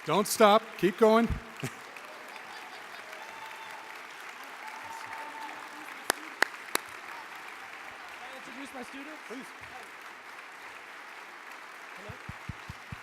Don't stop. Keep going. Can I introduce my student? Please. Hello?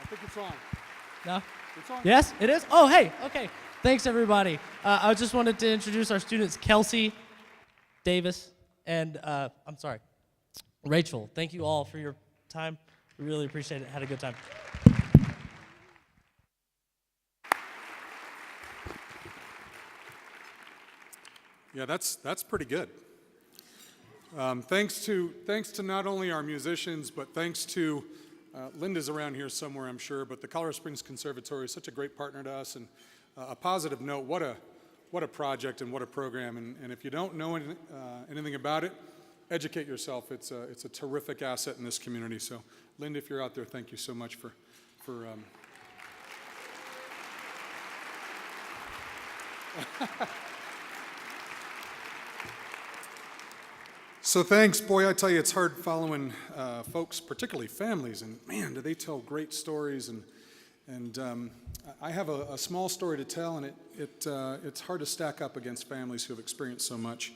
I think it's on. No? It's on. Yes, it is? Oh, hey, okay. Thanks, everybody. I just wanted to introduce our students, Kelsey, Davis, and, Rachel. Thank you all for your time. We really appreciate it. Had a good time. Yeah, that's pretty good. Thanks to not only our musicians, but thanks to Linda's around here somewhere, I'm sure. But the Colorado Springs Conservatory is such a great partner to us, and a positive note. What a project and what a program. And if you don't know anything about it, educate yourself. It's a terrific asset in this community. So, Linda, if you're out there, thank you so much for. So thanks. Boy, I tell you, it's hard following folks, particularly families, and man, do they tell great stories. And I have a small story to tell, and it's hard to stack up against families who have experienced so much.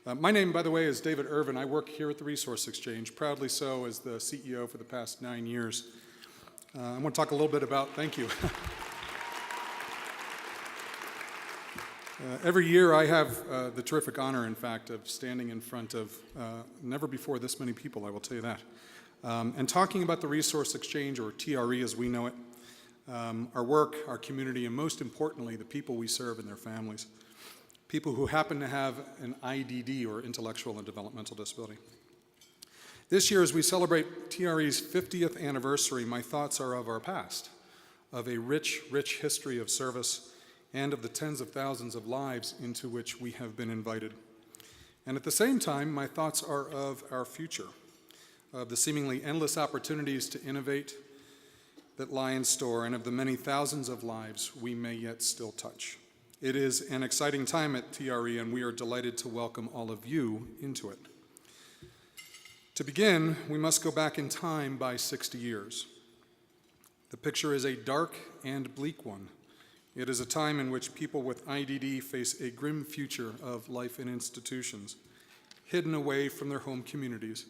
My name, by the way, is David Ervin. I work here at the Resource Exchange, proudly so as the CEO for the past 9 years. I want to talk a little bit about, thank you. Every year I have the terrific honor, in fact, of standing in front of never before this many people, I will tell you that, and talking about the Resource Exchange, or TRE as we know it, our work, our community, and most importantly, the people we serve and their families, people who happen to have an IDD, or intellectual and developmental disability. This year, as we celebrate TRE's 50th anniversary, my thoughts are of our past, of a rich, rich history of service, and of the tens of thousands of lives into which we have been invited. And at the same time, my thoughts are of our future, of the seemingly endless opportunities to innovate that lie in store, and of the many thousands of lives we may yet still touch. It is an exciting time at TRE, and we are delighted to welcome all of you into it. To begin, we must go back in time by 60 years. The picture is a dark and bleak one. It is a time in which people with IDD face a grim future of life in institutions, hidden away from their home communities,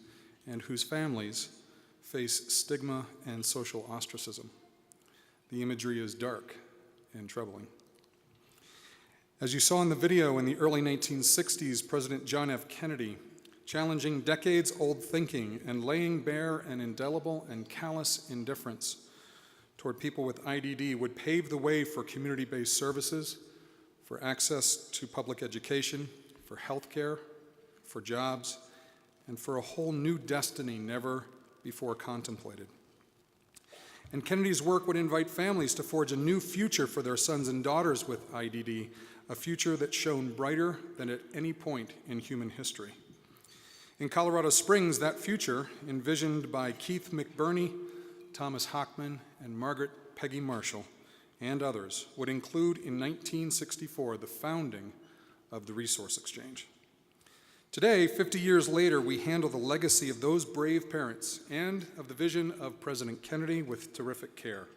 and whose families face stigma and social ostracism. The imagery is dark and troubling. As you saw in the video, in the early 1960s, President John F. Kennedy, challenging decades-old thinking and laying bare an indelible and callous indifference toward people with IDD, would pave the way for community-based services, for access to public education, for health care, for jobs, and for a whole new destiny never before contemplated. And Kennedy's work would invite families to forge a new future for their sons and daughters with IDD, a future that shone brighter than at any point in human history. In Colorado Springs, that future, envisioned by Keith McBurney, Thomas Hockman, and Margaret Peggy Marshall, and others, would include in 1964 the founding of the Resource Exchange. Today, 50 years later, we handle the legacy of those brave parents and of the vision of President Kennedy with terrific care.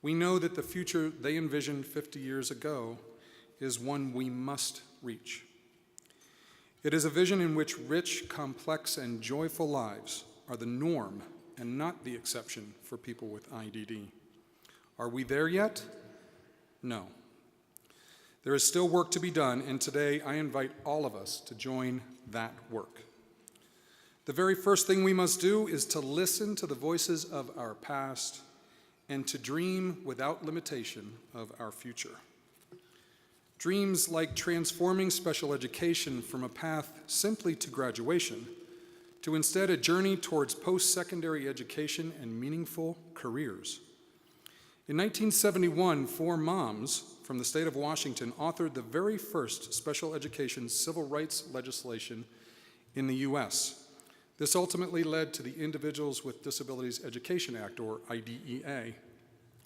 We know that the future they envisioned 50 years ago is one we must reach. It is a vision in which rich, complex, and joyful lives are the norm and not the exception for people with IDD. Are we there yet? No. There is still work to be done, and today I invite all of us to join that work. The very first thing we must do is to listen to the voices of our past and to dream without limitation of our future. Dreams like transforming special education from a path simply to graduation to instead a journey towards post-secondary education and meaningful careers. In 1971, 4 moms from the state of Washington authored the very first special education civil rights legislation in the U.S. This ultimately led to the Individuals with Disabilities Education Act, or IDEA,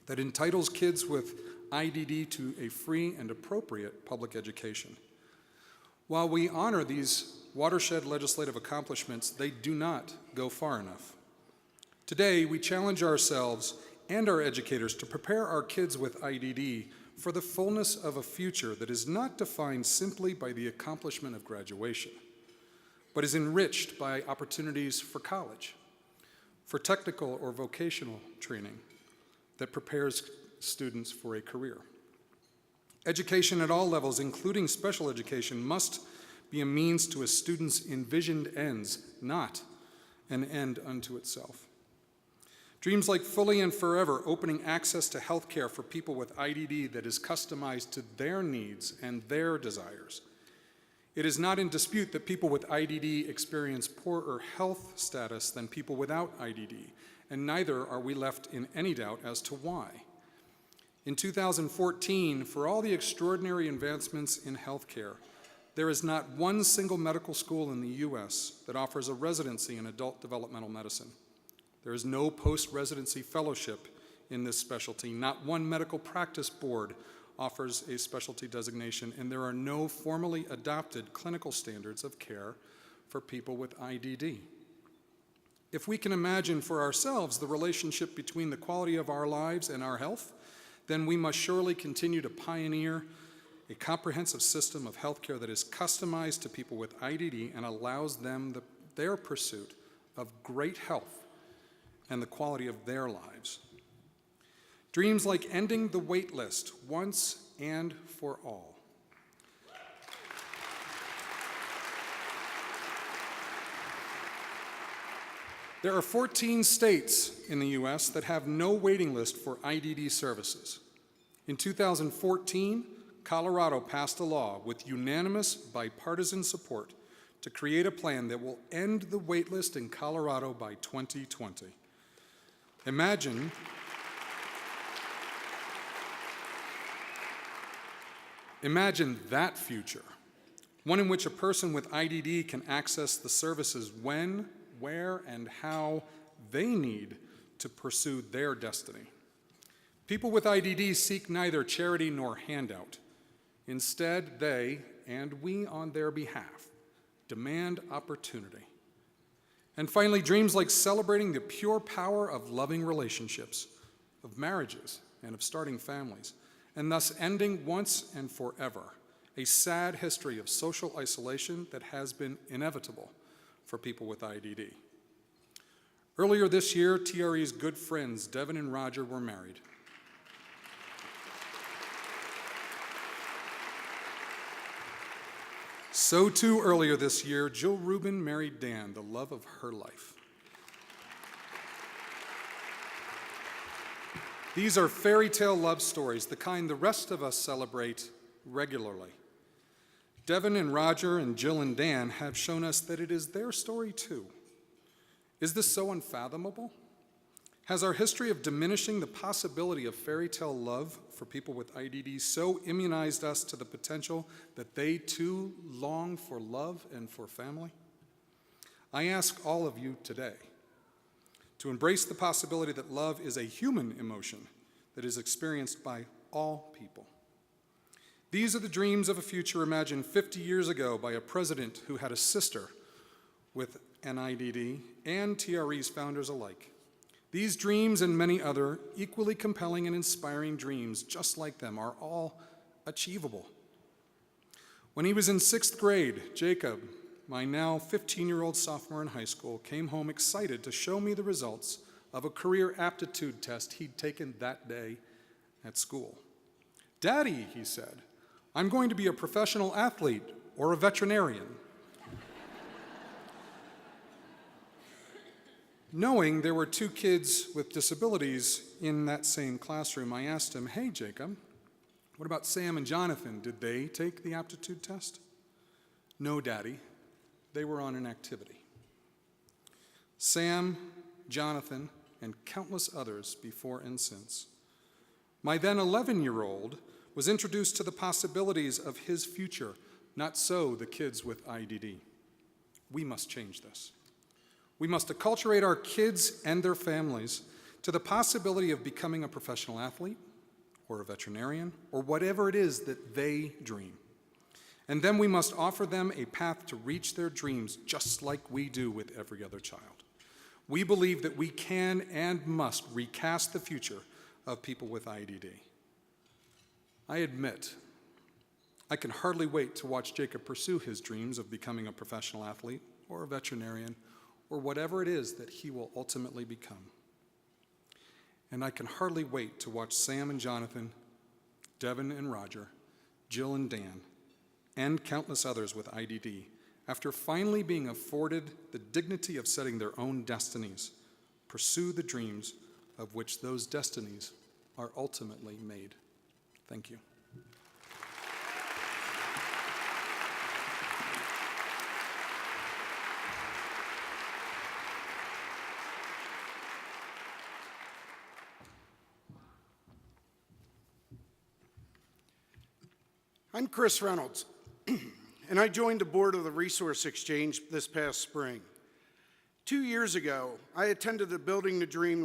that entitles kids with IDD to a free and appropriate public education. While we honor these watershed legislative accomplishments, they do not go far enough. Today, we challenge ourselves and our educators to prepare our kids with IDD for the fullness of a future that is not defined simply by the accomplishment of graduation, but is enriched by opportunities for college, for technical or vocational training that prepares students for a career. Education at all levels, including special education, must be a means to a student's envisioned ends, not an end unto itself. Dreams like Fully and Forever, opening access to health care for people with IDD that is customized to their needs and their desires. It is not in dispute that people with IDD experience poorer health status than people without IDD, and neither are we left in any doubt as to why. In 2014, for all the extraordinary advancements in healthcare, there is not one single medical school in the U.S. that offers a residency in adult developmental medicine. There is no post-residency fellowship in this specialty. Not one medical practice board offers a specialty designation, and there are no formally adopted clinical standards of care for people with IDD. If we can imagine for ourselves the relationship between the quality of our lives and our health, then we must surely continue to pioneer a comprehensive system of healthcare that is customized to people with IDD and allows them their pursuit of great health and the quality of their lives. Dreams like ending the wait list once and for all. There are 14 states in the U.S. that have no waiting list for IDD services. In 2014, Colorado passed a law with unanimous bipartisan support to create a plan that will end the wait list in Colorado by 2020. Imagine that future, one in which a person with IDD can access the services when, where, and how they need to pursue their destiny. People with IDD seek neither charity nor handout. Instead, they, and we on their behalf, demand opportunity. And finally, dreams like celebrating the pure power of loving relationships, of marriages, and of starting families, and thus ending once and forever a sad history of social isolation that has been inevitable for people with IDD. Earlier this year, TRE's good friends, Devin and Roger, were married. So too, earlier this year, Jill Rubin married Dan, the love of her life. These are fairy tale love stories, the kind the rest of us celebrate regularly. Devin and Roger and Jill and Dan have shown us that it is their story too. Is this so unfathomable? Has our history of diminishing the possibility of fairy tale love for people with IDD so immunized us to the potential that they too long for love and for family? I ask all of you today to embrace the possibility that love is a human emotion that is experienced by all people. These are the dreams of a future imagined 50 years ago by a president who had a sister with an IDD and TRE's founders alike. These dreams and many other equally compelling and inspiring dreams just like them are all achievable. When he was in 6th grade, Jacob, my now 15-year-old sophomore in high school, came home excited to show me the results of a career aptitude test he'd taken that day at school. "Daddy," he said, "I'm going to be a professional athlete or a veterinarian." Knowing there were 2 kids with disabilities in that same classroom, I asked him, "Hey, Jacob, what about Sam and Jonathan? Did they take the aptitude test?" "No, Daddy, they were on an activity." Sam, Jonathan, and countless others before and since. My then 11-year-old was introduced to the possibilities of his future, not so the kids with IDD. We must change this. We must acculturate our kids and their families to the possibility of becoming a professional athlete or a veterinarian or whatever it is that they dream. And then we must offer them a path to reach their dreams just like we do with every other child. We believe that we can and must recast the future of people with IDD. I admit, I can hardly wait to watch Jacob pursue his dreams of becoming a professional athlete or a veterinarian or whatever it is that he will ultimately become. And I can hardly wait to watch Sam and Jonathan, Devin and Roger, Jill and Dan, and countless others with IDD, after finally being afforded the dignity of setting their own destinies, pursue the dreams of which those destinies are ultimately made. Thank you. I'm Chris Reynolds, and I joined the board of the Resource Exchange this past spring. 2 years ago, I attended the Building the Dream